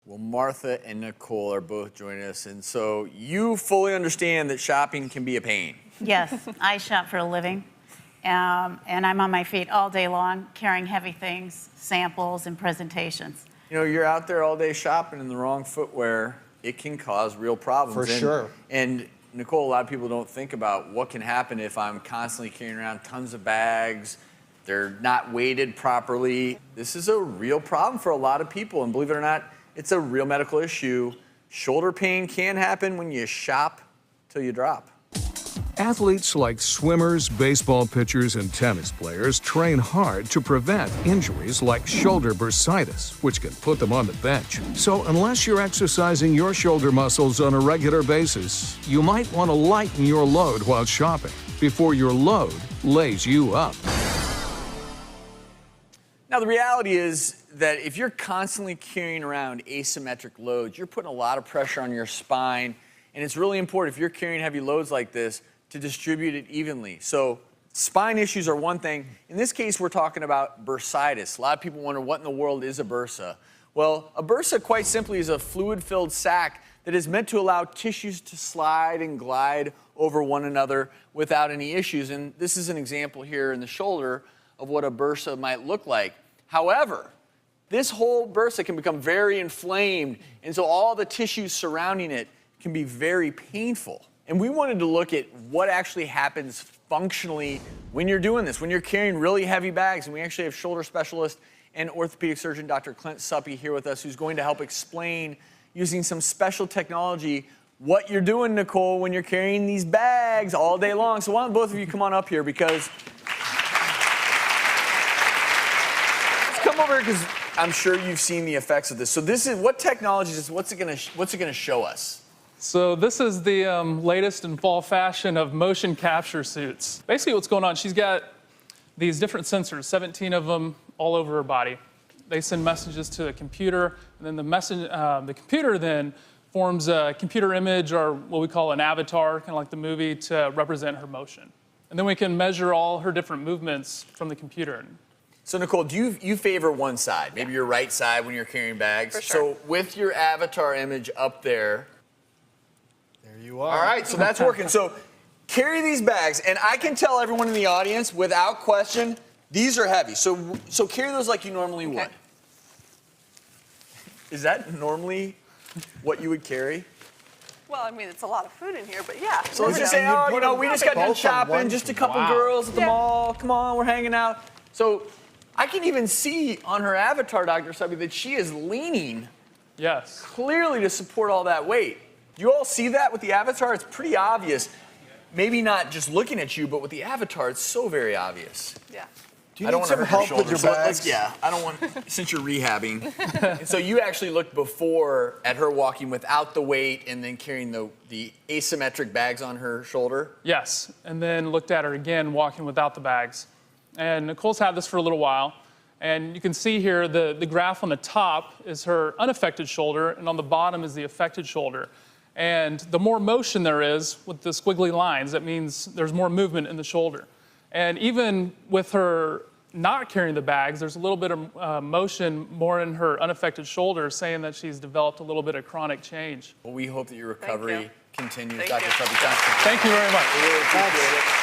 Well, Martha and Nicole are both joining us, and so you fully understand that shopping can be a pain. Yes, I shop for a living, and I'm on my feet all day long, carrying heavy things, samples, and presentations. You know, you're out there all day shopping in the wrong footwear, it can cause real problems. For sure. And Nicole, a lot of people don't think about what can happen if I'm constantly carrying around tons of bags. They're not weighted properly. This is a real problem for a lot of people, and believe it or not, it's a real medical issue. Shoulder pain can happen when you shop till you drop. Athletes like swimmers, baseball pitchers, and tennis players train hard to prevent injuries like shoulder bursitis, which can put them on the bench. So unless you're exercising your shoulder muscles on a regular basis, you might want to lighten your load while shopping before your load lays you up. Now, the reality is that if you're constantly carrying around asymmetric loads, you're putting a lot of pressure on your spine, and it's really important if you're carrying heavy loads like this to distribute it evenly. So spine issues are one thing. In this case, we're talking about bursitis. A lot of people wonder what in the world is a bursa. Well, a bursa, quite simply, is a fluid-filled sac that is meant to allow tissues to slide and glide over one another without any issues. And this is an example here in the shoulder of what a bursa might look like. However, this whole bursa can become very inflamed, and so all the tissues surrounding it can be very painful. And we wanted to look at what actually happens functionally when you're doing this, when you're carrying really heavy bags. And we actually have shoulder specialist and orthopedic surgeon Dr. Clint Suppy here with us, who's going to help explain, using some special technology, what you're doing, Nicole, when you're carrying these bags all day long. So why don't both of you come on up here, because come over because I'm sure you've seen the effects of this. So this is what technology is. What's it gonna show us? So this is the latest in fall fashion of motion capture suits. Basically, what's going on? She's got these different sensors, 17 of them, all over her body. They send messages to the computer, and then the computer then forms a computer image, or what we call an avatar, kind of like the movie, to represent her motion. And then we can measure all her different movements from the computer. So Nicole, do you favor one side, maybe your right side when you're carrying bags? For sure. So with your avatar image up there. There you are. All right, so that's working. So carry these bags, and I can tell everyone in the audience, without question, these are heavy. So carry those like you normally would. Is that normally what you would carry? Well, I mean, it's a lot of food in here, but yeah. So let's just say, we just got done shopping, just a couple girls at the mall. Come on, we're hanging out. So I can even see on her avatar, Dr. Suppy, that she is leaning clearly to support all that weight. Do you all see that with the avatar? It's pretty obvious. Maybe not just looking at you, but with the avatar, it's so very obvious. Yeah. Do you need some help with your bags? I don't want, since you're rehabbing. And so you actually looked before at her walking without the weight and then carrying the asymmetric bags on her shoulder? Yes, and then looked at her again walking without the bags. And Nicole's had this for a little while, and you can see here the graph on the top is her unaffected shoulder, and on the bottom is the affected shoulder. And the more motion there is with the squiggly lines, that means there's more movement in the shoulder. And even with her not carrying the bags, there's a little bit of motion more in her unaffected shoulder, saying that she's developed a little bit of chronic change. Well, we hope that your recovery continues. Thank Dr. you. Suppy, Thank you very much. We really appreciate it.